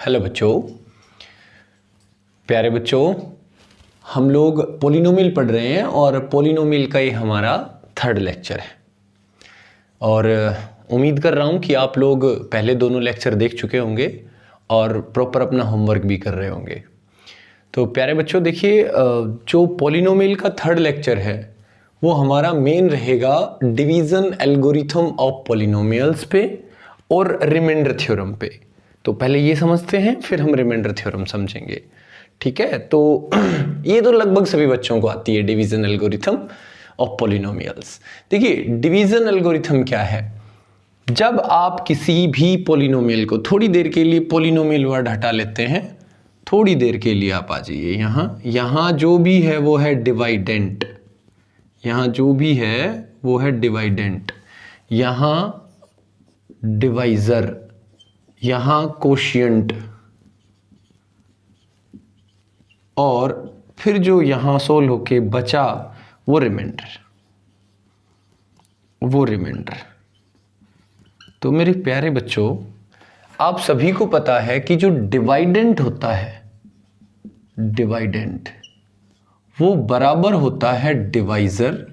Hello बच्चों, प्यारे बच्चों, हम लोग पोलिनोमियल पढ़ रहे हैं और पोलिनोमियल का ये हमारा थर्ड लेक्चर है। और उम्मीद कर रहा हूँ कि आप लोग पहले दोनों लेक्चर देख चुके होंगे और प्रॉपर अपना होमवर्क भी कर रहे होंगे। तो प्यारे बच्चों देखिए, जो पोलिनोमियल का थर्ड लेक्चर है वो हमारा मेन रहेगा डिवीज़न एल्गोरिथम ऑफ पोलिनोमियल्स पे और रिमाइंडर थ्योरम पे। तो पहले ये समझते हैं, फिर हम रिमाइंडर थ्योरम समझेंगे। ठीक है, तो ये तो लगभग सभी बच्चों को आती है, डिवीज़न एल्गोरिथम ऑफ पोलिनोमियल्स। देखिए, डिवीज़न एल्गोरिथम क्या है? जब आप किसी भी पोलिनोमियल को, थोड़ी देर के लिए पोलिनोमियल वर्ड हटा लेते हैं, थोड़ी देर के लिए आप आ जाइए यहाँ जो भी है वो है डिवाइडेंट, यहाँ जो भी है वो है डिवाइडेंट, यहाँ डिवाइजर, यहाँ कोशिएंट, और फिर जो यहाँ सोल्व होके बचा वो रिमाइंडर, तो मेरे प्यारे बच्चों, आप सभी को पता है कि जो डिवाइडेंट होता है, डिवाइडेंट वो बराबर होता है divisor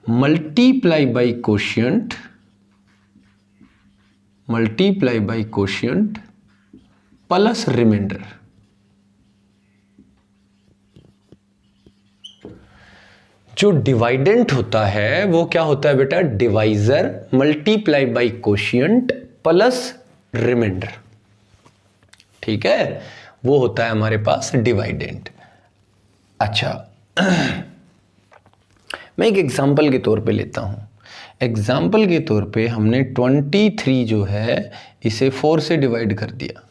multiply by quotient plus remainder. जो डिवाइडेंट होता है वो क्या होता है बेटा? Divisor multiply by quotient plus remainder. ठीक है, वो होता है हमारे पास डिवाइडेंट। अच्छा, मैं एक एग्जांपल के तौर पे लेता हूं। एग्जाम्पल के तौर पे हमने 23 जो है इसे 4 से डिवाइड कर दिया,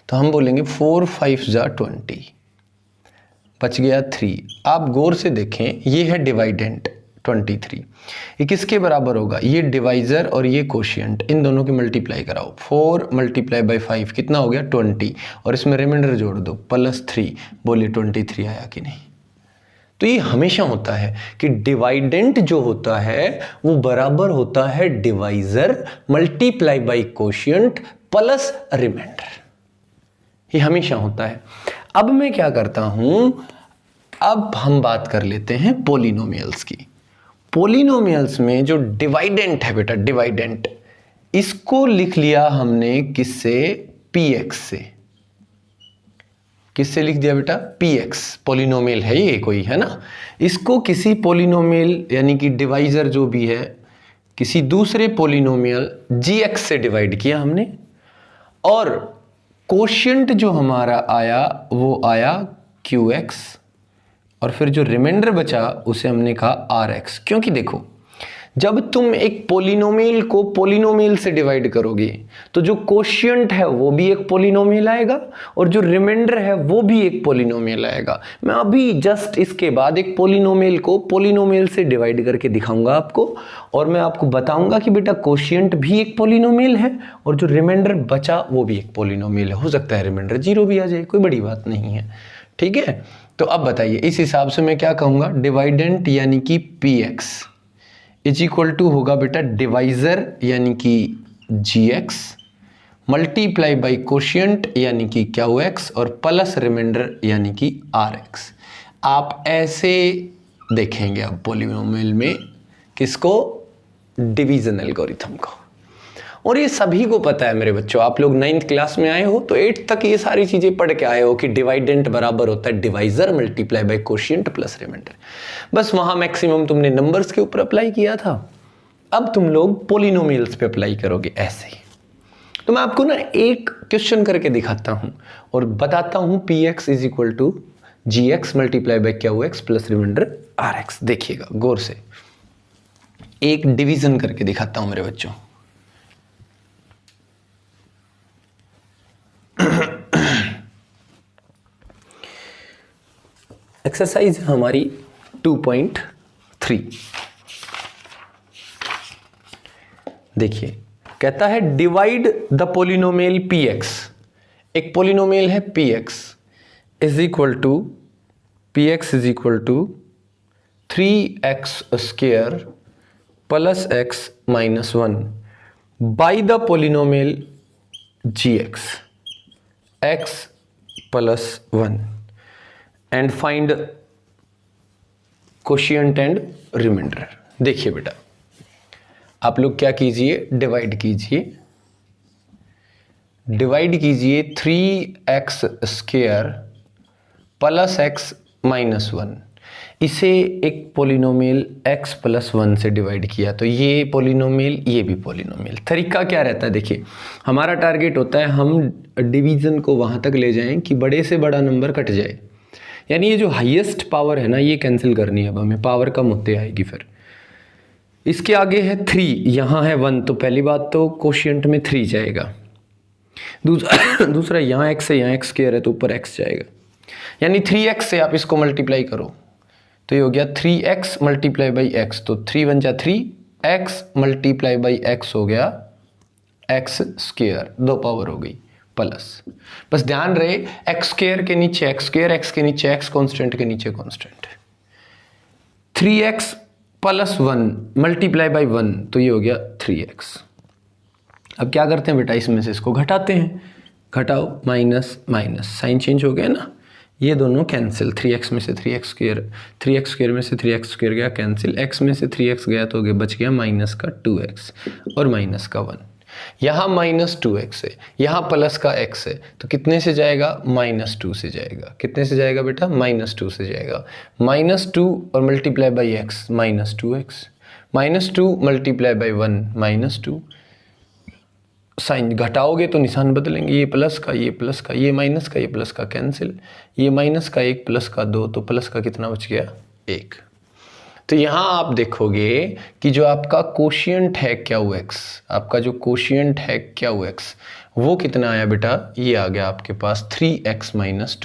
तो हम बोलेंगे 4 5 जा 20, बच गया 3। आप गौर से देखें, ये है डिवाइडेंट 23, ये किसके बराबर होगा? ये डिवाइजर और ये कोशिएंट, इन दोनों की मल्टीप्लाई कराओ। 4 मल्टीप्लाई बाई 5 कितना हो गया? 20, और इसमें रिमाइंडर जोड़ दो प्लस 3। बोलिए 23 आया कि नहीं? तो ये हमेशा होता है कि डिवाइडेंट जो होता है वो बराबर होता है divisor multiply by quotient plus remainder, ये हमेशा होता है। अब मैं क्या करता हूं, अब हम बात कर लेते हैं पोलिनोमियल्स की। पोलिनोमियल्स में जो डिवाइडेंट है बेटा, डिवाइडेंट, इसको लिख लिया हमने किससे? px से। किससे लिख दिया बेटा? px। पोलिनोमियल है ये कोई, है ना? इसको किसी पोलिनोमियल यानी कि डिवाइजर जो भी है, किसी दूसरे पोलिनोमियल gx से डिवाइड किया हमने, और कोशिएंट जो हमारा आया वो आया qx, और फिर जो रिमाइंडर बचा उसे हमने कहा rx। क्योंकि देखो, जब तुम एक पोलिनोमियल को पोलिनोमियल से डिवाइड करोगे तो जो कोशिएंट है वो भी एक पोलिनोमियल आएगा और जो रिमाइंडर है वो भी एक पोलिनोमियल आएगा। मैं अभी जस्ट इसके बाद एक पोलिनोमियल को पोलिनोमियल से डिवाइड करके दिखाऊंगा आपको, और मैं आपको बताऊंगा कि बेटा कोशिएंट भी एक पोलिनोमियल है और जो रिमाइंडर बचा वो भी एक पोलिनोमियल है। हो सकता है रिमाइंडर 0 भी आ जाए, कोई बड़ी बात नहीं है। ठीक है, तो अब बताइए, इस हिसाब से मैं क्या कहूँगा? डिवाइडेंट यानी कि px इज इक्वल टू होगा बेटा डिवाइजर यानी कि gx मल्टीप्लाई बाई कोशिएंट यानी कि qx और प्लस रिमाइंडर यानी कि rx। आप ऐसे देखेंगे अब पोलिनोमियल में किसको? डिवीजन एल्गोरिथम को। और ये सभी को पता है मेरे बच्चों, आप लोग 9th क्लास में आए हो तो 8th तक ये सारी चीजें पढ़ के आए हो कि डिवाइडेंट बराबर होता है divisor multiply by quotient plus remainder. बस वहां मैक्सिमम तुमने नंबर्स के ऊपर अप्लाई किया था, अब तुम लोग पोलिनोमियल्स पे अप्लाई करोगे ऐसे ही। तो मैं आपको ना एक क्वेश्चन करके दिखाता हूं और बताता हूं px is equal to gx multiply by qx plus remainder rx। देखिएगा गौर से, एक डिवीजन करके दिखाता हूं मेरे बच्चों। एक्सरसाइज हमारी 2.3। देखिए, कहता है डिवाइड द पोलिनोमियल px। एक पोलिनोमियल है px is equal to 3x square plus x minus 1 by the polynomial gx x plus 1 and find quotient and remainder। देखिए बेटा, आप लोग क्या कीजिए, डिवाइड कीजिए 3x square plus x minus 1, इसे एक पोलिनोमियल x प्लस 1 से डिवाइड किया तो ये पोलिनोमियल, ये भी पोलिनोमियल। तरीका क्या रहता है, देखिए हमारा टारगेट होता है हम डिवीज़न को वहाँ तक ले जाएं कि बड़े से बड़ा नंबर कट जाए, यानी ये जो हाईएस्ट पावर है ना ये कैंसिल करनी है, अब हमें पावर कम होते आएगी। फिर इसके आगे है 3, यहाँ है 1, तो पहली बात तो कोशिएंट में 3 जाएगा। दूसरा यहाँ x है, यहाँ x स्क्वायर है तो ऊपर x जाएगा, यानी 3x से आप इसको मल्टीप्लाई करो तो ये हो गया 3x मल्टीप्लाई बाई x, तो 3 × 1 = 3, x मल्टीप्लाई बाई x हो गया x स्क्वायर, 2 पावर हो गई प्लस। बस ध्यान रहे x स्क्वायर के नीचे x स्क्वायर, x के नीचे x, कांस्टेंट के नीचे constant. 3x plus 1 multiply by 1 तो ये हो गया 3x। अब क्या करते हैं बेटा, इसमें से इसको घटाते हैं, घटाओ माइनस माइनस, साइन चेंज हो गया ना, ये दोनों कैंसिल, 3x में से 3x स्क्वायर, 3x स्क्वायर में से 3x स्क्वायर गया कैंसिल, x में से 3x गया तो बच गया माइनस का 2x और माइनस का 1। यहाँ माइनस 2x है, यहाँ प्लस का x है, तो कितने से जाएगा, -2 से जाएगा। कितने से जाएगा बेटा, -2 से जाएगा। -2 और multiply by x -2x, -2 multiply by 1 -2, sign घटाओगे तो निशान बदलेंगे, ये प्लस का ये प्लस का, ये माइनस का ये प्लस का कैंसिल, ये माइनस का 1 प्लस का 2, तो प्लस का कितना बच गया, 1। तो यहाँ आप देखोगे कि जो आपका कोशिएंट है QX, आपका जो कोशिएंट है QX वो कितना आया बेटा, ये आ गया आपके पास 3x -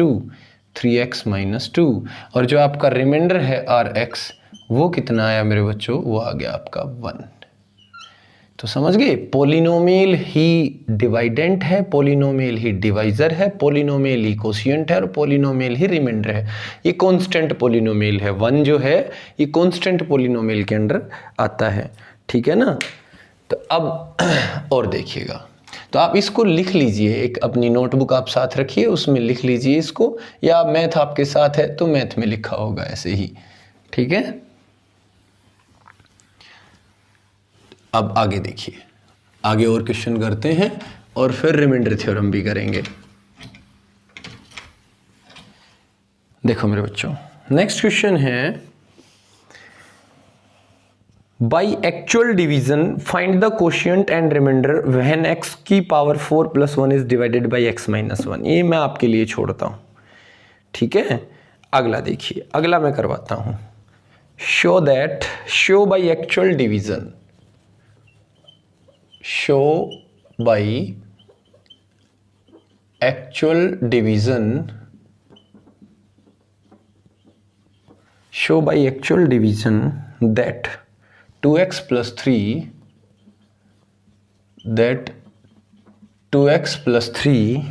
2, और जो आपका रिमाइंडर है RX वो कितना आया मेरे बच्चों, वो आ गया आपका 1। तो समझ गए, पोलिनोमियल ही डिवाइडेंट है, पोलिनोमियल ही डिवाइज़र है, पोलिनोमियल ही कोशिएंट है और पोलिनोमियल ही रिमाइंडर है। ये कांस्टेंट पोलिनोमियल है, 1 जो है ये कांस्टेंट पोलिनोमियल के अंडर आता है, ठीक है ना। तो अब और देखिएगा, तो आप इसको लिख लीजिए, एक अपनी नोटबुक आप साथ रखिए, उसमें लिख लीजिए इसको, या मैथ आपके साथ है तो मैथ में लिखा होगा ऐसे ही, ठीक है। अब आगे देखिए, आगे और क्वेश्चन करते हैं और फिर रिमाइंडर थ्योरम भी करेंगे। देखो मेरे बच्चों, नेक्स्ट क्वेश्चन है, by actual division find the quotient and remainder when x की power 4 + 1 is divided by x - 1। ये मैं आपके लिए छोड़ता हूँ, ठीक है। अगला देखिए, अगला मैं करवाता हूँ, show by actual division, show by actual division that 2x plus 3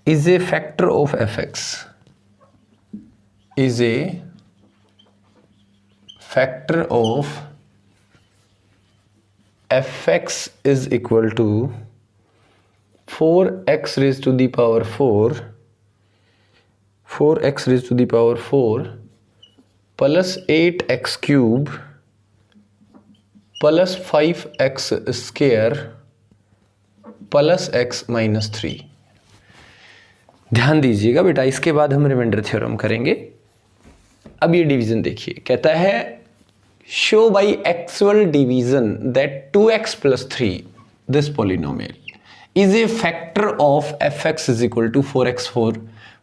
is a factor of fx, is a factor of fx is equal to 4x raised to the power 4 plus 8x cube plus 5x square plus x minus 3। ध्यान दीजिएगा बेटा, इसके बाद हम remainder theorem करेंगे। अब ये division देखिए, कहता है show by actual division that 2x plus 3, this polynomial, is a factor of fx is equal to 4x4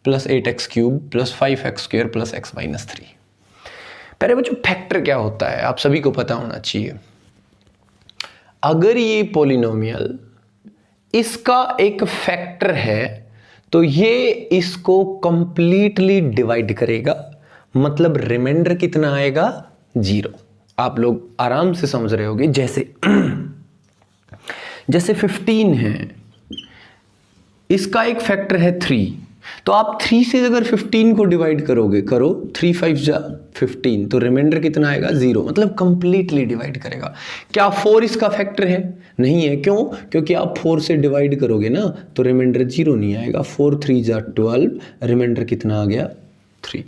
plus 8x cube plus 5x square plus x minus 3। पहले बच्चों फैक्टर क्या होता है आप सभी को पता होना चाहिए। अगर ये पोलिनोमियल इसका एक फैक्टर है तो ये इसको कंप्लीटली डिवाइड करेगा, मतलब रिमाइंडर कितना आएगा, 0। आप लोग आराम से समझ रहे होगे, जैसे 15 है, इसका एक फैक्टर है 3, तो आप 3 से अगर 15 को डिवाइड करोगे, करो 3 5 जा 15, तो रिमाइंडर कितना आएगा 0, मतलब कंप्लीटली डिवाइड करेगा। क्या 4 इसका फैक्टर है? नहीं है। क्यों? क्योंकि आप 4 से डिवाइड करोगे ना तो रिमाइंडर 0 नहीं आएगा। 4 3 जा 12, रिमाइंडर कितना आ गया 3।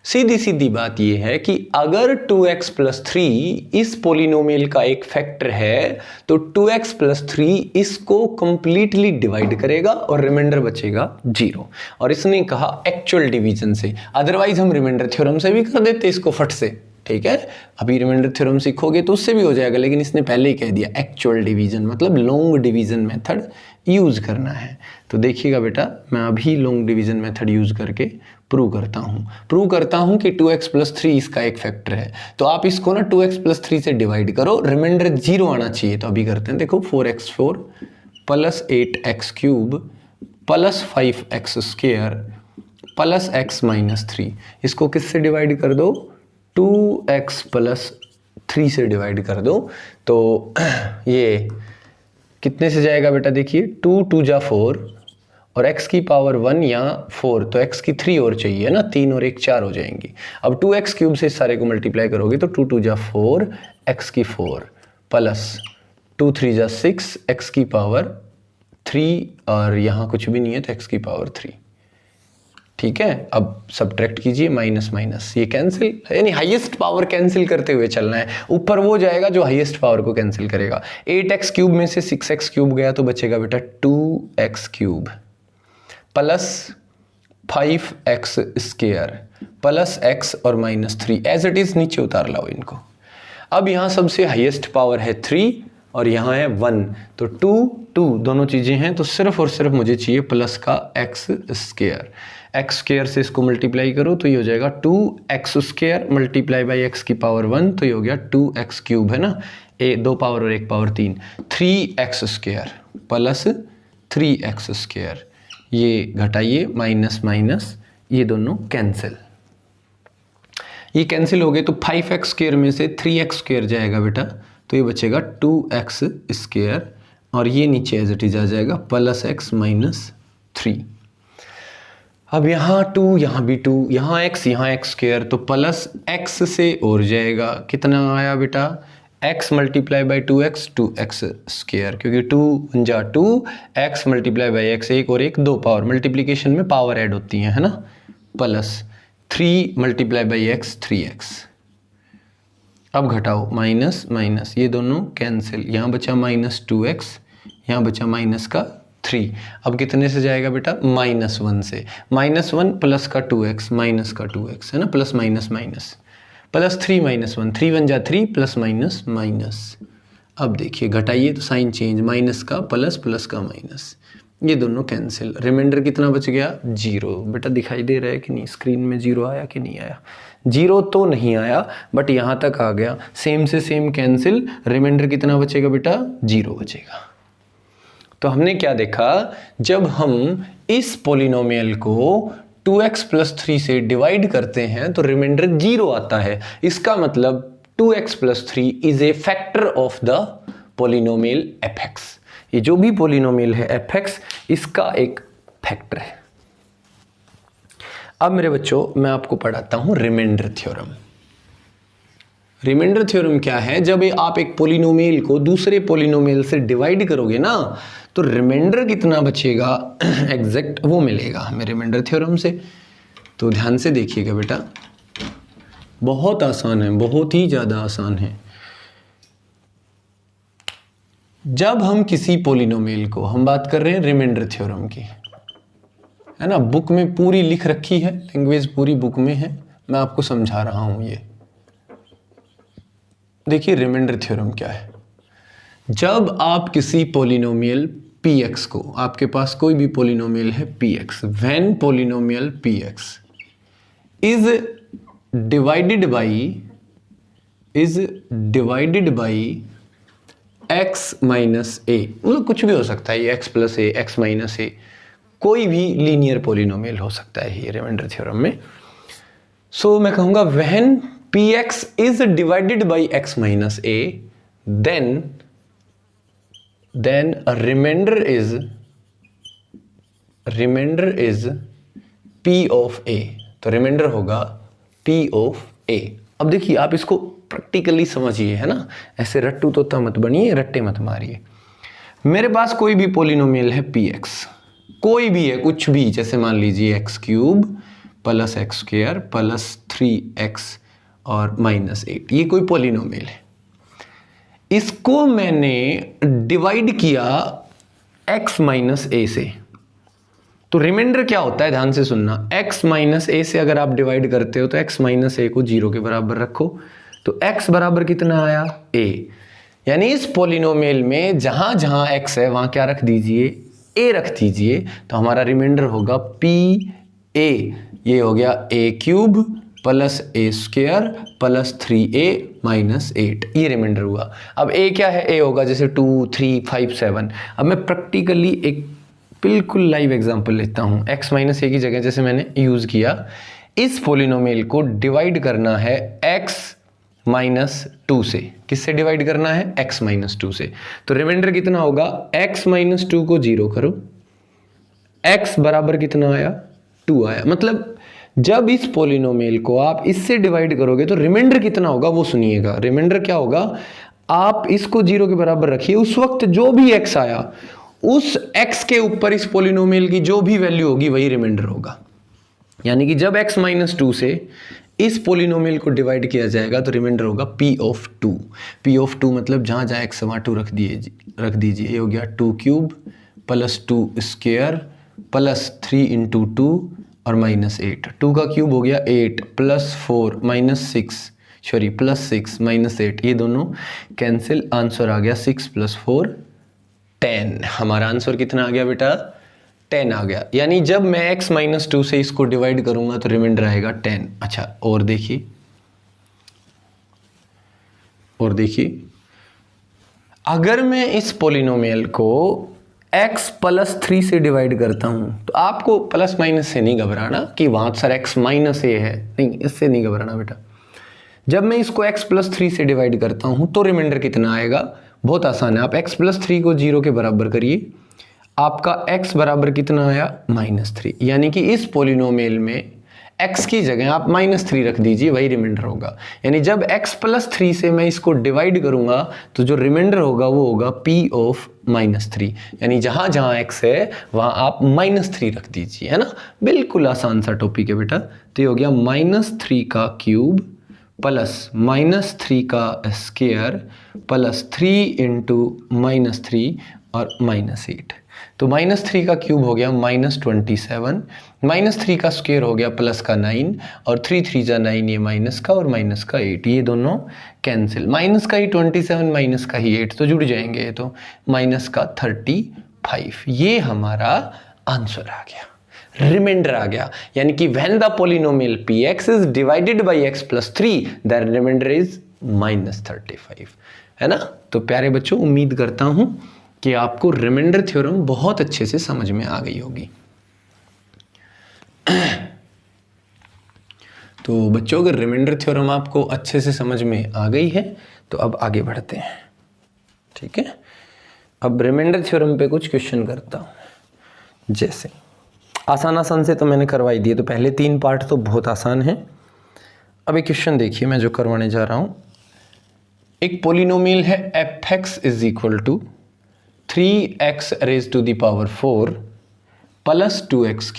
सीधी सीधी बात यह है कि अगर 2x + 3 इस पोलिनोमियल का एक फैक्टर है तो 2x + 3 इसको कंप्लीटली डिवाइड करेगा और रिमाइंडर बचेगा 0। और इसने कहा एक्चुअल डिवीजन से, अदरवाइज हम रिमाइंडर थ्योरम से भी कर देते इसको फट से, ठीक है। अभी रिमाइंडर थ्योरम सीखोगे तो उससे भी हो जाएगा, लेकिन इसने पहले ही कह दिया एक्चुअल डिवीजन मतलब लॉन्ग डिवीजन मेथड यूज करना है। तो देखिएगा बेटा, मैं अभी लॉन्ग डिवीजन मेथड यूज करके प्रूव करता हूं कि 2x + 3 इसका एक फैक्टर है। तो आप इसको ना 2x + 3 से डिवाइड करो, रिमाइंडर 0 आना चाहिए। तो अभी करते हैं, देखो 4x4 + 8x³ + 5x² + x - 3, इसको किससे डिवाइड कर दो? 2x + 3 से डिवाइड कर दो। तो ये कितने से जाएगा बेटा? देखिए 2 2 जा 4 और x की पावर 1 या 4, तो x की 3 और चाहिए ना, 3 और 1 4 हो जाएंगी। अब 2x³ से इस सारे को मल्टीप्लाई करोगे तो 2 2 जा 4 x की 4 प्लस 2 3 जा 6 x की पावर 3, और यहाँ कुछ भी नहीं है तो x की पावर 3, ठीक है। अब सब्ट्रैक्ट कीजिए, माइनस माइनस ये कैंसिल, यानी हाईएस्ट पावर कैंसिल करते हुए चलना है। ऊपर वो जाएगा जो हाईएस्ट पावर को कैंसिल करेगा। 8x³ में से 6x³ गया तो बचेगा बेटा 2x³ plus 5x² plus x और -3 एज इट इज नीचे उतार लाओ इनको। अब यहाँ सबसे हाईएस्ट पावर है 3 और यहाँ है 1, तो 2 2 दोनों चीजें हैं, तो सिर्फ और सिर्फ मुझे चाहिए प्लस का x²। x² से इसको मल्टीप्लाई करो तो ये हो जाएगा 2x² मल्टीप्लाई बाई x की पावर 1, तो ये हो गया 2x³ है ना, 2 पावर और 1 पावर 3, 3x² प्लस 3x²। ये घटाइए, माइनस माइनस ये दोनों कैंसिल, ये कैंसिल हो गए तो 5x² में से 3x² जाएगा बेटा, तो ये बचेगा 2x² और ये नीचे एज इट इज आ जाएगा प्लस x - 3। अब यहाँ 2 यहाँ भी 2, यहाँ x यहाँ x², तो प्लस x से और जाएगा, कितना आया बेटा? x multiply by 2x 2x², क्योंकि 2 1 जा 2, x मल्टीप्लाई बाई x 1 और 1 2 पावर, मल्टीप्लिकेशन में पावर ऐड होती है ना, plus 3 multiply by x 3x। अब घटाओ, माइनस माइनस ये दोनों कैंसिल, यहाँ बचा -2x, यहाँ बचा माइनस का 3। अब कितने से जाएगा बेटा? -1 से, -1 प्लस का 2x माइनस का 2x है ना, प्लस माइनस माइनस, प्लस 3 -1, 3 1 जा 3 प्लस माइनस माइनस। अब देखिए घटाइए तो साइन चेंज, माइनस का प्लस, प्लस का माइनस, ये दोनों कैंसिल, रिमाइंडर कितना बच गया? 0। बेटा दिखाई दे रहा है कि नहीं? स्क्रीन में 0 आया कि नहीं आया? 0 तो नहीं आया, बट यहाँ तक आ गया। सेम से सेम कैंसिल, रिमाइंडर कितना बचेगा बेटा? 0 बचेगा। तो हमने क्या देखा, जब हम इस पोलिनोमियल को 2x + 3 से डिवाइड करते हैं तो रिमाइंडर 0 आता है। इसका मतलब 2x + 3 is a factor of the polynomial fx। ये जो भी पोलिनोमियल है fx, इसका एक फैक्टर है। अब मेरे बच्चों, मैं आपको पढ़ाता हूं रिमाइंडर थ्योरम। रिमाइंडर थ्योरम क्या है? जब आप एक पोलिनोमियल को दूसरे पोलिनोमियल से डिवाइड करोगे ना, तो रिमाइंडर कितना बचेगा एग्जैक्ट वो मिलेगा हमें रिमाइंडर थ्योरम से। तो ध्यान से देखिएगा बेटा, बहुत आसान है, बहुत ही ज़्यादा आसान है। जब हम किसी पोलिनोमियल को, हम बात कर रहे हैं रिमाइंडर थ्योरम की, है ना, बुक में पूरी लिख रखी है, लैंग्वेज पूरी बुक में है, मैं आपको समझा रहा हूं। ये देखिए रिमाइंडर थ्योरम क्या है। जब आप किसी पोलिनोमियल px को, आपके पास कोई भी पोलिनोमियल है px, when polynomial px is divided by x - a, मतलब कुछ भी हो सकता है, ये x + a, x - a, कोई भी लीनियर पोलिनोमियल हो सकता है ये रिमाइंडर थ्योरम में। सो मैं कहूंगा when px is divided by x - a, then a remainder is remainder is P of A, तो रिमाइंडर होगा P ऑफ A। अब देखिए आप इसको प्रैक्टिकली समझिए, है ना, ऐसे रट्टू तोता मत बनिए, रट्टे मत मारिए। मेरे पास कोई भी पॉलिनोमियल है Px, कोई भी है, कुछ भी, जैसे मान लीजिए x³ plus x² plus 3x और -8, ये कोई पॉलिनोमियल है। इसको मैंने डिवाइड किया x माइनस a से, तो रिमाइंडर क्या होता है, ध्यान से सुनना, x माइनस a से अगर आप डिवाइड करते हो तो x माइनस a को 0 के बराबर रखो, तो x बराबर कितना आया, a। यानी इस पॉलिनोमियल में जहां जहां x है वहां क्या रख दीजिए, a रख दीजिए, तो हमारा रिमाइंडर होगा PA। ये हो गया a³ plus a² plus 3a minus 8, ये रिमाइंडर हुआ। अब a क्या है, a होगा जैसे 2 3 5 7। अब मैं प्रैक्टिकली एक बिल्कुल लाइव एग्जांपल लेता हूं, x माइनस a की जगह जैसे मैंने यूज किया, इस पॉलिनोमियल को डिवाइड करना है x माइनस 2 से। किससे डिवाइड करना है, x माइनस 2 से। तो रिमाइंडर कितना होगा, x माइनस 2 को 0 करो, x बराबर कितना आया, 2 आया। मतलब जब इस पॉलिनोमियल को आप इससे डिवाइड करोगे तो रिमाइंडर कितना होगा वो सुनिएगा। रिमाइंडर क्या होगा, आप इसको 0 के बराबर रखिए, उस वक्त जो भी x आया उस x के ऊपर इस पॉलिनोमियल की जो भी वैल्यू होगी वही रिमाइंडर होगा। यानी कि जब x माइनस 2 से इस पॉलिनोमियल को डिवाइड किया जाएगा तो रिमाइंडर होगा P ऑफ 2। P ऑफ 2 मतलब जहाँ जहाँ x वहाँ 2 रख दीजिए। ये हो गया 2³ प्लस 2² प्लस 3 इंटू 2 और -8। 2 का क्यूब हो गया 8 प्लस 4 प्लस 6 -8, ये दोनों कैंसिल, आंसर आ गया 6 + 4 10। हमारा आंसर कितना आ गया बेटा, 10 आ गया। यानी जब मैं x माइनस 2 से इसको डिवाइड करूंगा तो रिमाइंडर आएगा 10। अच्छा और देखिए, अगर मैं इस पॉलिनोमियल को x प्लस 3 से डिवाइड करता हूं तो आपको प्लस माइनस से नहीं घबराना कि वहां सर x माइनस a है, नहीं, इससे नहीं घबराना बेटा। जब मैं इसको x प्लस 3 से डिवाइड करता हूं तो रिमाइंडर कितना आएगा, बहुत आसान है। आप x प्लस 3 को 0 के बराबर करिए, आपका x बराबर कितना आया, -3। यानी कि इस पॉलिनोमियल में x की जगह आप -3 रख दीजिए, वही रिमाइंडर होगा। यानी जब x प्लस 3 से मैं इसको डिवाइड करूंगा तो जो रिमाइंडर होगा वो होगा P ऑफ -3। यानी जहां जहां x है वहां आप -3 रख दीजिए, है ना। बिल्कुल आसान सा टॉपिक है बेटा। तो ये हो गया -3 का क्यूब प्लस -3 का स्क्वायर प्लस 3 इंटू -3 और -8। तो -3 का क्यूब हो गया -27, -3 का स्क्वायर हो गया प्लस का 9 और 3 3 जा 9, ये माइनस का और माइनस का 8, ये दोनों कैंसिल। माइनस का ही 27, माइनस का ही 8 तो जुड़ जाएंगे, तो माइनस का 35। ये हमारा आंसर आ गया, रिमाइंडर आ गया। यानी कि when the polynomial px is divided by x plus 3 the remainder is -35, है ना। तो प्यारे बच्चों, उम्मीद करता हूं कि आपको रिमाइंडर थ्योरम बहुत अच्छे से समझ में आ गई होगी। तो बच्चों, अगर रिमाइंडर थ्योरम आपको अच्छे से समझ में आ गई है तो अब आगे बढ़ते हैं, ठीक है। अब रिमाइंडर थ्योरम पे कुछ क्वेश्चन करता हूं। जैसे आसान से तो मैंने करवाई दिए, तो पहले 3 पार्ट तो बहुत आसान है। अब एक क्वेश्चन देखिए मैं जो करवाने जा रहा हूं। एक पॉलिनोमियल है f(x) is equal to 3x raise to the power 4 plus 2x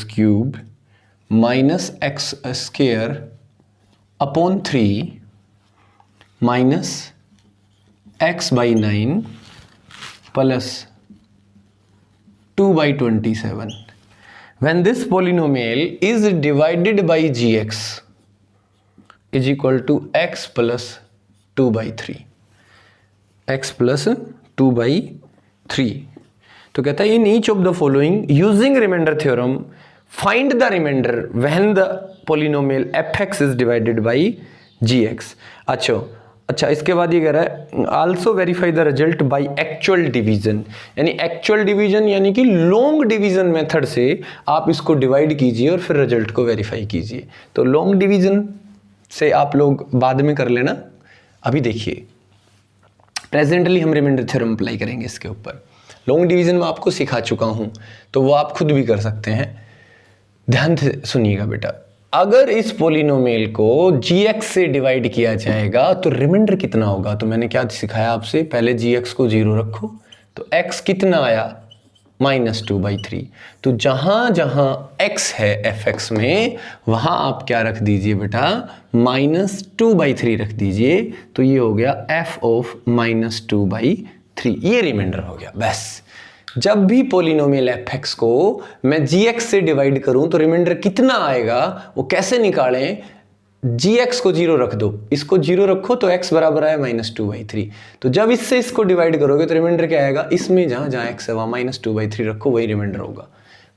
cube minus x square upon 3 minus x/9 plus 2/27. When this polynomial is divided by gx is equal to x plus 2/3. x plus 2/3. तो कहता है in each of the following using remainder theorem find the remainder when the polynomial fx is divided by gx. अच्छा, इसके बाद ये कह रहा है also verify the result by actual division. यानी एक्चुअल डिवीजन यानी कि लॉन्ग डिवीजन मेथड से आप इसको डिवाइड कीजिए और फिर रिजल्ट को वेरीफाई कीजिए। तो लॉन्ग डिवीजन से आप लोग बाद में कर लेना। अभी देखिए, प्रेजेंटली हम रिमाइंडर थ्योरम अप्लाई करेंगे इसके ऊपर। लॉन्ग डिवीजन में आपको सिखा चुका हूँ, तो वो आप खुद भी कर सकते हैं। ध्यान से सुनिएगा बेटा, अगर इस पोलिनोमियल को gx से डिवाइड किया जाएगा तो रिमाइंडर कितना होगा? तो मैंने क्या सिखाया आपसे, पहले gx को 0 रखो, तो x कितना आया? -2/3। तो जहां जहां x है fx में, वहां आप क्या रख दीजिए बेटा? -2/3 रख दीजिए। तो ये हो गया f ऑफ -2/3, ये रिमाइंडर हो गया। बस जब भी पोलिनोमियल fx को मैं gx से डिवाइड करूं तो रिमाइंडर कितना आएगा वो कैसे निकालें? gx को 0 रख दो, इसको 0 रखो तो x बराबर आया -2/3। तो जब इससे इसको डिवाइड करोगे तो रिमाइंडर क्या आएगा? इसमें जहां जहां x है वहां -2/3 रखो, वही रिमाइंडर होगा।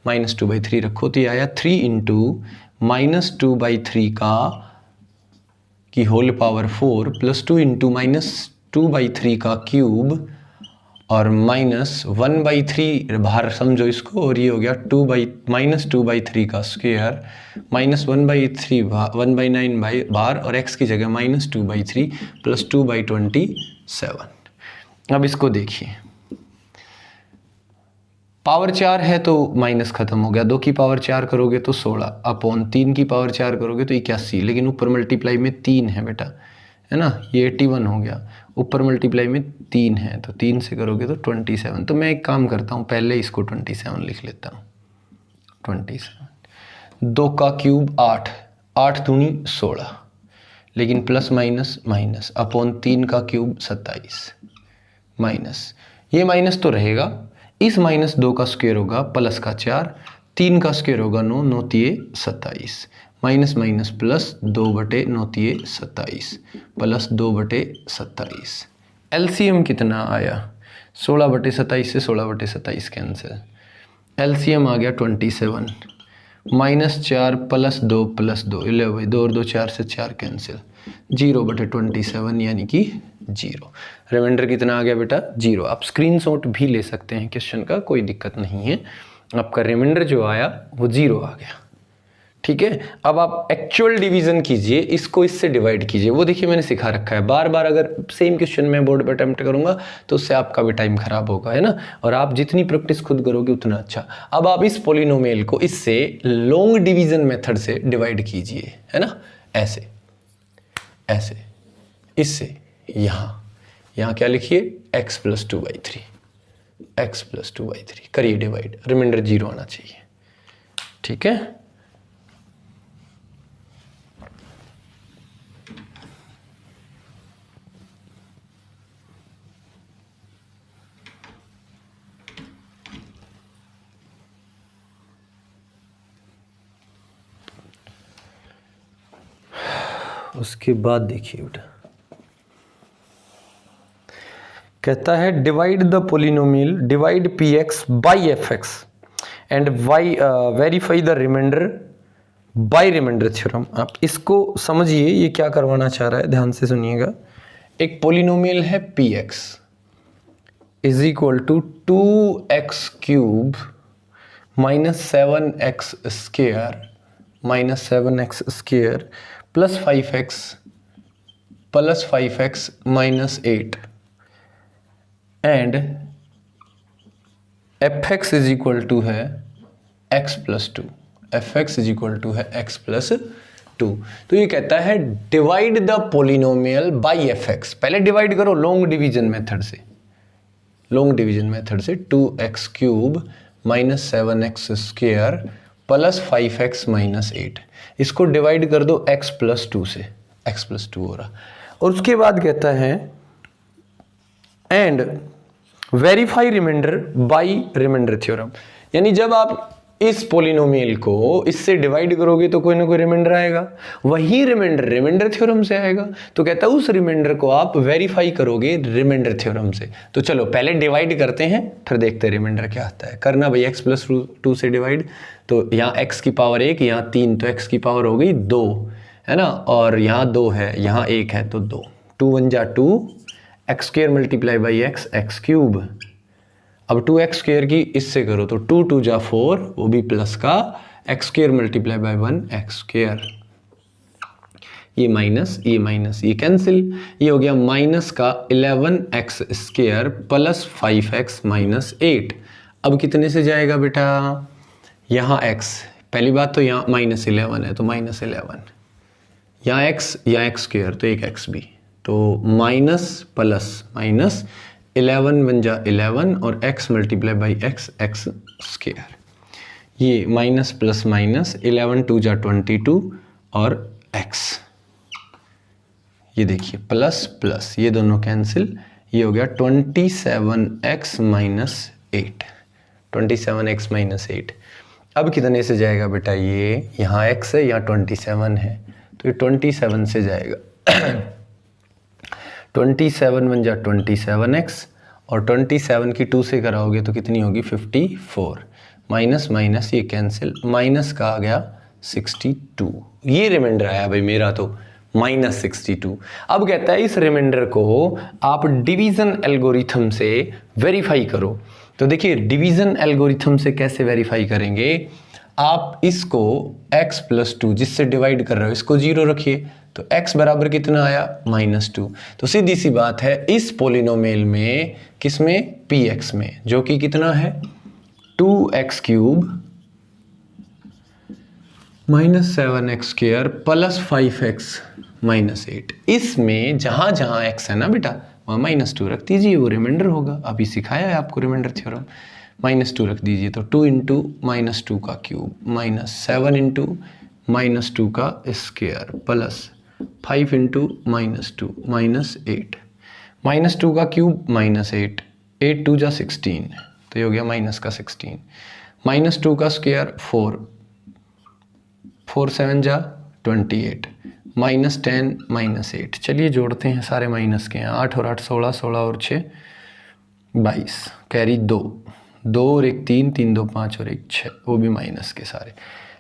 -2/3 रखो तो ये आया 3 × -2/3 की होल पावर 4 प्लस 2 × -2/3 का क्यूब और -1/3 बाहर समझो इसको, और ये हो गया -2/3 का स्क्वायर, -1/3 1/9 बाहर, और x की जगह -2/3 प्लस 2/27। अब इसको देखिए, पावर 4 है तो माइनस खत्म हो गया, 2 की पावर 4 करोगे तो 16 अपॉन 3 की पावर 4 करोगे तो 81, लेकिन ऊपर मल्टीप्लाई में 3 है बेटा, है ना, ये 81 हो गया। ऊपर मल्टीप्लाई में 3 है तो 3 से करोगे तो 27। तो मैं एक काम करता हूँ, पहले इसको 27 लिख लेता हूँ। 27, 2 का क्यूब 8, 8 दूनी 16, लेकिन प्लस माइनस माइनस, अपॉन 3 का क्यूब 27, माइनस, ये माइनस तो रहेगा, इस -2 का स्क्वायर होगा प्लस का 4, 3 का स्क्वायर होगा 9, 9 तिये 27, minus minus plus 2/9 तिये 27 plus 2/27। LCM कितना आया? 16/27 से 16/27 कैंसिल, एलसीएम आ गया 27, -4 प्लस 2 प्लस 2 11, 2 और 2 4 से 4 कैंसिल, 0/27 यानी कि 0। रिमाइंडर कितना आ गया बेटा? 0। आप स्क्रीनशॉट भी ले सकते हैं क्वेश्चन का, कोई दिक्कत नहीं है। आपका रिमाइंडर जो आया वो 0 आ गया। ठीक है, अब आप एक्चुअल डिवीजन कीजिए, इसको इससे डिवाइड कीजिए। वो देखिए मैंने सिखा रखा है, बार बार अगर सेम क्वेश्चन में बोर्ड पर अटेम्प्ट करूंगा तो उससे आपका भी टाइम खराब होगा, है ना, और आप जितनी प्रैक्टिस खुद करोगे उतना अच्छा। अब आप इस पोलिनोमियल को इससे लॉन्ग डिवीजन मेथड से डिवाइड कीजिए, है ना, ऐसे ऐसे, इससे यहाँ क्या लिखिए? x + 2/3, x + 2/3 करिए डिवाइड, रिमाइंडर 0 आना चाहिए। ठीक है, उसके बाद देखिए बेटा, कहता है divide the polynomial, divide px by fx and verify the remainder by remainder theorem. आप इसको समझिए, ये क्या करवाना चाह रहा है, ध्यान से सुनिएगा। एक पोलिनोमियल है px is equal to 2x³ -7x² plus 5x plus 5x -8 and fx is equal to है x + 2, fx is equal to है x + 2। तो ये कहता है divide the polynomial by fx। पहले डिवाइड करो लॉन्ग डिवीजन मेथड से, लॉन्ग डिवीजन मेथड से 2x³ -7x² प्लस 5x -8, इसको डिवाइड कर दो x + 2 से, x + 2 हो रहा। और उसके बाद कहता है and verify remainder by remainder theorem, यानी जब आप इस पोलिनोमियल को इससे डिवाइड करोगे तो कोई ना कोई रिमाइंडर आएगा, वही रिमाइंडर थ्योरम से आएगा। तो कहता है उस रिमाइंडर को आप वेरीफाई करोगे रिमाइंडर थ्योरम से। तो चलो पहले डिवाइड करते हैं, फिर देखते हैं रिमाइंडर क्या आता है। करना भाई x + 2 से डिवाइड, तो यहाँ x की पावर 1, यहाँ 3, तो x की पावर हो गई 2, है ना, और यहाँ 2 है, यहाँ 1 है तो 2, 2 × 1 = 2, x² × x, x³। अब 2x² की इससे करो तो 2 × 2 = 4, वो भी प्लस का, x² × 1 x²। ये कैंसिल, ये हो गया माइनस का 11x square plus 5x minus 8। अब कितने से जाएगा बेटा, यहाँ x, पहली बात तो यहाँ -11 है तो -11, यहाँ x स्क्वायर तो एक x भी, तो माइनस प्लस माइनस 11 बन जा 11 और x multiply by x square, ये माइनस प्लस माइनस 11 2 जा 22 और x, ये देखिए प्लस प्लस ये दोनों कैंसिल, ये हो गया 27x माइनस 8, 27x माइनस 8। अब कितने से जाएगा बेटा, ये यहाँ x है यहाँ 27 है तो ये 27 से जाएगा 27 बन जा 27x और 27 की 2 से कराओगे तो कितनी होगी 54, माइनस माइनस ये कैंसिल, माइनस का आ गया 62, ये रिमाइंडर आया भाई मेरा तो -62। अब कहता है इस रिमाइंडर को आप डिवीजन एल्गोरिथम से वेरीफाई करो। तो देखिए डिवीजन एल्गोरिथम से कैसे वेरीफाई करेंगे, आप इसको x प्लस 2 जिससे डिवाइड कर रहे हो इसको 0 रखिए, तो x बराबर कितना आया -2। तो सीधी सी बात है इस पोलिनोमियल में, किसमें, px में, जो कि कितना है 2x cube -7x square plus 5x minus 8, इसमें जहाँ जहाँ x है ना बेटा वहाँ -2 रख दीजिए, वो रिमाइंडर होगा। अभी सिखाया है आपको रिमाइंडर थ्योरम, -2 रख दीजिए तो 2 इंटू -2 का क्यूब -7 इंटू -2 का स्क्वायर प्लस 5 इंटू -2 -8, -2 का क्यूब -8, 8 2 जा 16 तो ये हो गया माइनस का 16, -2 का स्क्वायर 4, 4 7 जा 28, -10 -8। चलिए जोड़ते हैं सारे माइनस के हैं, 8 और 8 16, 16 और 6 22, कैरी 2 और 1 3, 3 2 5 और 1 6, वो भी माइनस के सारे।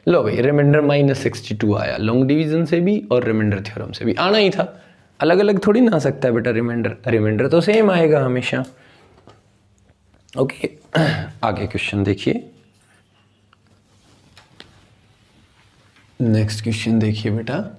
लो भाई रिमाइंडर -62 आया, लॉन्ग डिवीजन से भी और रिमाइंडर थ्योरम से भी आना ही था, अलग अलग थोड़ी ना आ सकता है बेटा रिमाइंडर तो सेम आएगा हमेशा। ओके आगे क्वेश्चन देखिए, नेक्स्ट क्वेश्चन देखिए बेटा,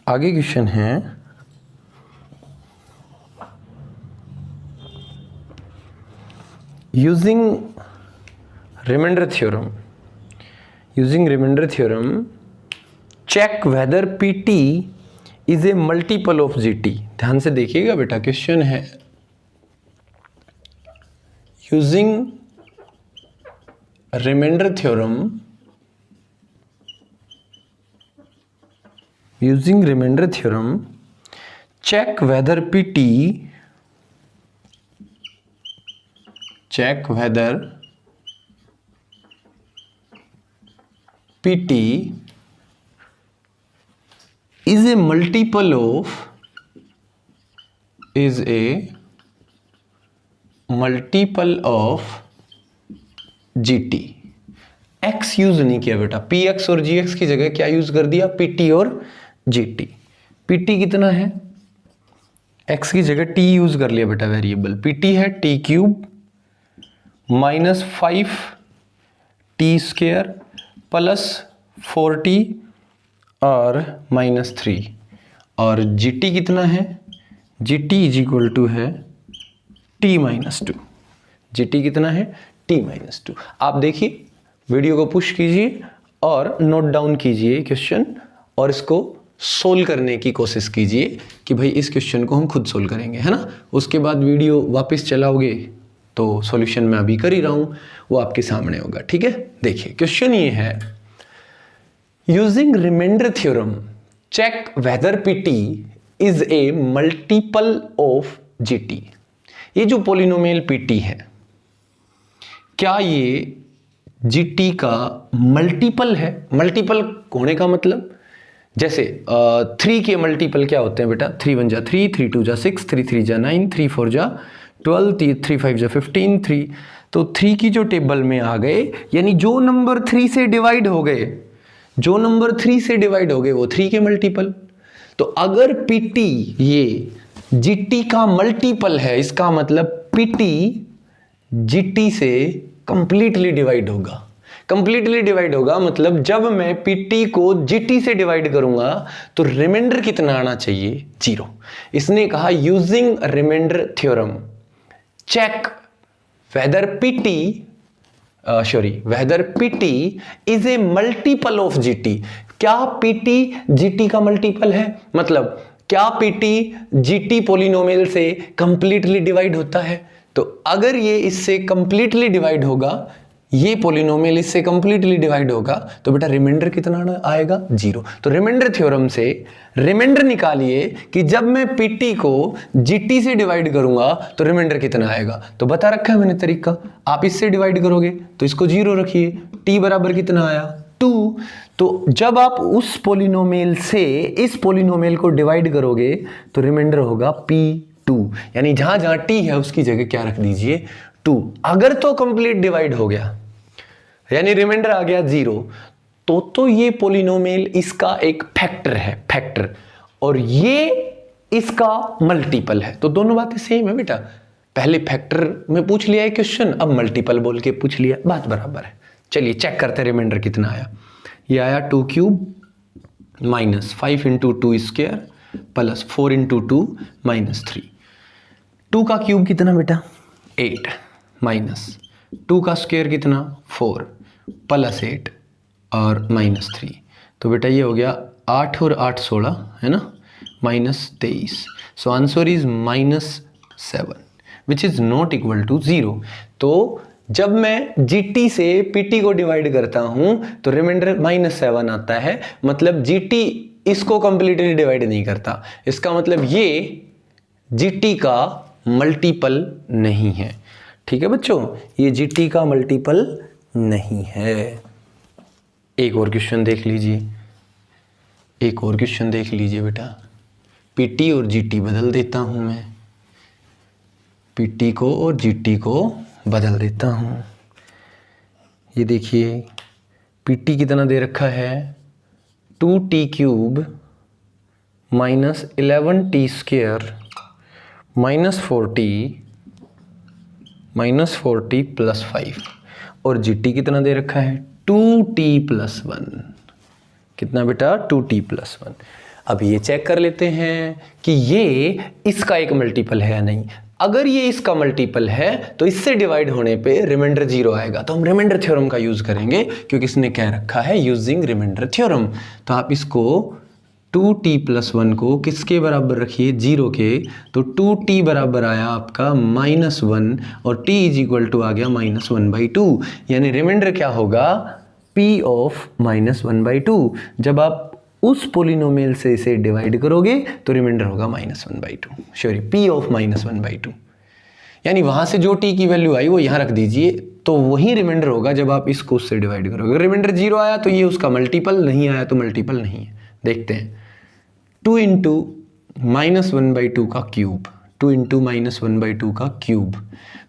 आगे क्वेश्चन है using remainder theorem check whether PT is a multiple of GT। ध्यान से देखिएगा बेटा, क्वेश्चन है using remainder theorem check whether PT is a multiple of GT। X use नहीं किया बेटा, PX और GX की जगह क्या यूज कर दिया, PT और GT। PT कितना है, x की जगह t यूज कर लिया बेटा वेरिएबल, PT है t cube -5 t square plus 4t और -3, और GT कितना है, GT इज इक्वल टू है t-2। GT कितना है, t-2। आप देखिए वीडियो को पुश कीजिए और नोट डाउन कीजिए क्वेश्चन और इसको सोल्व करने की कोशिश कीजिए कि भाई इस क्वेश्चन को हम खुद सोल्व करेंगे, है ना। उसके बाद वीडियो वापस चलाओगे तो सॉल्यूशन मैं अभी कर ही रहा हूँ वो आपके सामने होगा, ठीक है। देखिए क्वेश्चन ये है, using remainder theorem check whether PT is a multiple of GT। ये जो पोलिनोमियल PT है क्या ये GT का मल्टीपल है। मल्टीपल होने का मतलब जैसे 3 के मल्टीपल क्या होते हैं बेटा, 3 1 जा 3, 3 2 जा 6, 3 3 जा 9, 3 4 जा 12, 3 5 जा 15, 3 तो 3 की जो टेबल में आ गए, यानी जो नंबर 3 से डिवाइड हो गए, वो 3 के मल्टीपल। तो अगर PT ये जीटी का मल्टीपल है, इसका मतलब पीटी जीटी से कंप्लीटली डिवाइड होगा। कंप्लीटली डिवाइड होगा मतलब जब मैं पीटी को जीटी से डिवाइड करूंगा तो रिमाइंडर कितना आना चाहिए? 0। इसने कहा using remainder theorem check whether PT is a multiple of GT. क्या पीटी जीटी का मल्टीपल है? मतलब क्या पीटी जीटी पॉलिनोमियल से कंप्लीटली डिवाइड होता है? तो अगर ये इससे कंप्लीटली डिवाइड होगा, ये पॉलिनोमियल इससे कंप्लीटली डिवाइड होगा, तो बेटा रिमाइंडर कितना आएगा? 0। तो रिमाइंडर थ्योरम से रिमाइंडर निकालिए कि जब मैं पीटी को जीटी से डिवाइड करूंगा तो रिमाइंडर कितना आएगा। तो बता रखा है मैंने तरीका, आप इससे डिवाइड करोगे तो इसको 0 रखिए, टी बराबर कितना आया? 2। तो जब आप उस पॉलिनोमियल से इस पॉलिनोमियल को डिवाइड करोगे तो रिमाइंडर होगा P2, यानी जहां जहां टी है उसकी जगह क्या रख दीजिए? 2। अगर तो कंप्लीट डिवाइड हो गया यानी रिमाइंडर आ गया 0, तो ये पॉलिनोमियल इसका एक फैक्टर है, फैक्टर, और ये इसका मल्टीपल है। तो दोनों बातें सेम है बेटा, पहले फैक्टर में पूछ लिया है क्वेश्चन, अब मल्टीपल बोल के पूछ लिया, बात बराबर है। चलिए चेक करते हैं रिमाइंडर कितना आया। ये आया 2 cube minus 5 into 2 square plus 4 into 2 minus 3। 2 का क्यूब कितना बेटा? 8 माइनस 2 का स्क्वायर कितना? 4 प्लस 8 और माइनस 3। तो बेटा ये हो गया 8 और 8 16 है ना, minus 23। So answer is -7 which is not equal to 0। तो जब मैं जीटी से पीटी को डिवाइड करता हूं तो रिमाइंडर -7 आता है, मतलब जीटी इसको कंप्लीटली डिवाइड नहीं करता, इसका मतलब ये जीटी का मल्टीपल नहीं है। ठीक है बच्चों, ये जीटी का मल्टीपल नहीं है। एक और क्वेश्चन देख लीजिए, एक और क्वेश्चन देख लीजिए बेटा। पीटी और जीटी बदल देता हूं मैं, पीटी को और जीटी को बदल देता हूं। ये देखिए पीटी कितना दे रखा है? 2t cube minus 11t square minus 4t plus 5, और जीटी कितना दे रखा है? 2t plus 1। कितना बेटा? 2t plus 1। अब ये चेक कर लेते हैं कि ये इसका एक मल्टीपल है या नहीं। अगर ये इसका मल्टीपल है तो इससे डिवाइड होने पे रिमाइंडर 0 आएगा, तो हम रिमाइंडर थ्योरम का यूज करेंगे क्योंकि इसने कह रखा है यूजिंग रिमाइंडर थ्योरम। तो आप इसको 2t प्लस 1 को किसके बराबर रखिए? 0 के। तो 2t बराबर आया आपका -1 और t इज इक्वल टू आ गया -1/2, यानी रिमाइंडर क्या होगा? p of -1/2। जब आप उस पोलिनोमियल से इसे डिवाइड करोगे तो रिमाइंडर होगा -1/2, सॉरी p ऑफ -1/2, यानी वहां से जो t की वैल्यू आई वो यहाँ रख दीजिए, तो वही रिमाइंडर होगा जब आप इसको उससे डिवाइड करोगे। अगर रिमाइंडर 0 आया तो ये उसका मल्टीपल, नहीं आया तो मल्टीपल नहीं है। देखते हैं, 2 इंटू -1/2 का क्यूब, 2 इंटू -1/2 का क्यूब,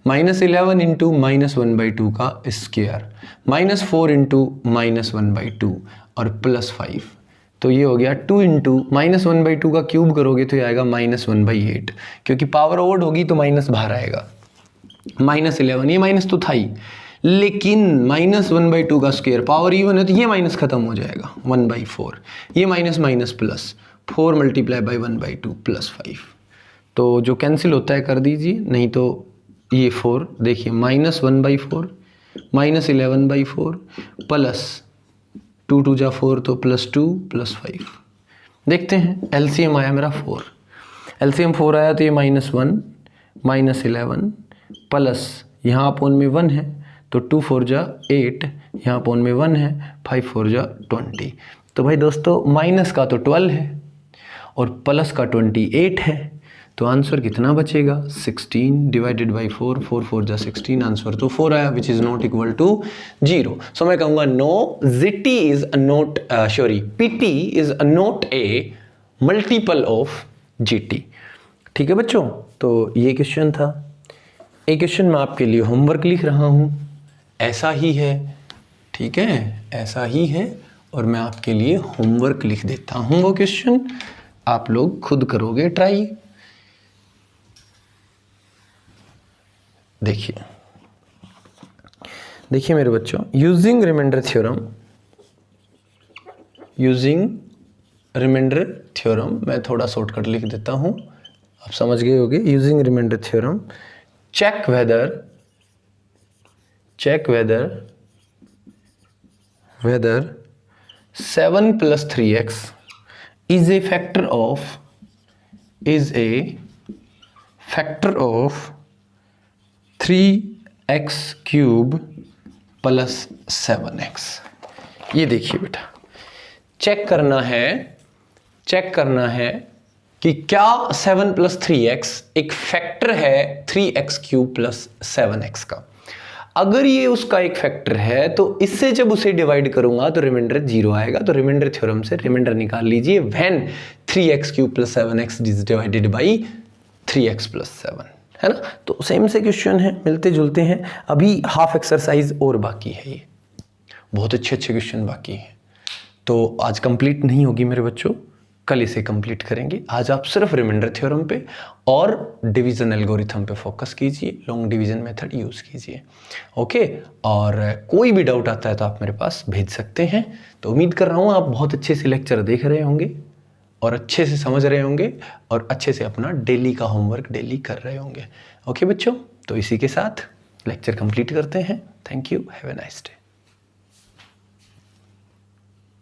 -11 इंटू -1/2 का स्क्वायर, -4 इंटू -1/2 और प्लस 5। तो ये हो गया 2 इंटू -1/2 का क्यूब करोगे तो ये आएगा -1/8, क्योंकि पावर ओड होगी तो माइनस बाहर आएगा। -11, ये माइनस तो था ही, लेकिन -1/2 का स्क्वायर पावर इवन है तो ये माइनस खत्म हो जाएगा, 1/4। ये minus minus plus 4 multiply by 1/2 plus 5, तो जो कैंसिल होता है कर दीजिए, नहीं तो ये 4 देखिए -1/4 -11/4 प्लस 2 2 जा 4 तो +2 प्लस 5। देखते हैं एलसीएम आया मेरा 4, एलसीएम 4 आया तो ये -1 -11 प्लस यहाँ अपोन में 1 है तो 2 4 जा 8, यहाँ अपोन में 1 है 5 4 जा 20। तो भाई दोस्तों माइनस का तो 12 है और प्लस का 28 है, तो आंसर कितना बचेगा? 16 डिवाइडेड बाई 4, 4 4 जा 16, आंसर तो 4 आया, which is not equal to 0। So मैं कहूँगा no, GT is not PT is not a multiple of GT. ठीक है बच्चों, तो ये क्वेश्चन था। एक क्वेश्चन मैं आपके लिए होमवर्क लिख रहा हूँ, ऐसा ही है, ठीक है, ऐसा ही है, और मैं आपके लिए होमवर्क लिख देता हूँ। वो क्वेश्चन आप लोग खुद करोगे ट्राई, देखिए देखिए मेरे बच्चों, यूजिंग रिमाइंडर थ्योरम, मैं थोड़ा शॉर्टकट लिख देता हूं, आप समझ गए होंगे। Using remainder theorem, check whether 7 + 3x is a factor of 3x³ + 7x। ये देखिए बेटा, चेक करना है कि क्या 7 + 3x एक फैक्टर है 3x³ + 7x का। अगर ये उसका एक फैक्टर है तो इससे जब उसे डिवाइड करूंगा तो रिमाइंडर 0 आएगा। तो रिमाइंडर थ्योरम से रिमाइंडर निकाल लीजिए when 3x³ + 7x is divided by 3x + 7, है ना। तो सेम से क्वेश्चन है, मिलते जुलते हैं। अभी हाफ एक्सरसाइज और बाकी है, ये बहुत अच्छे क्वेश्चन बाकी हैं। तो आज कंप्लीट नहीं होगी मेरे बच्चों, कल इसे कंप्लीट करेंगे। आज आप सिर्फ रिमाइंडर थ्योरम पे और डिवीजन एल्गोरिथम पे फोकस कीजिए, लॉन्ग डिवीजन मेथड यूज़ कीजिए, ओके। और कोई भी डाउट आता है तो आप मेरे पास भेज सकते हैं। तो उम्मीद कर रहा हूँ आप बहुत अच्छे से लेक्चर देख रहे होंगे और अच्छे से समझ रहे होंगे और अच्छे से अपना डेली का होमवर्क डेली कर रहे होंगे, ओके बच्चों। तो इसी के साथ लेक्चर कंप्लीट करते हैं। Thank you, have a nice day.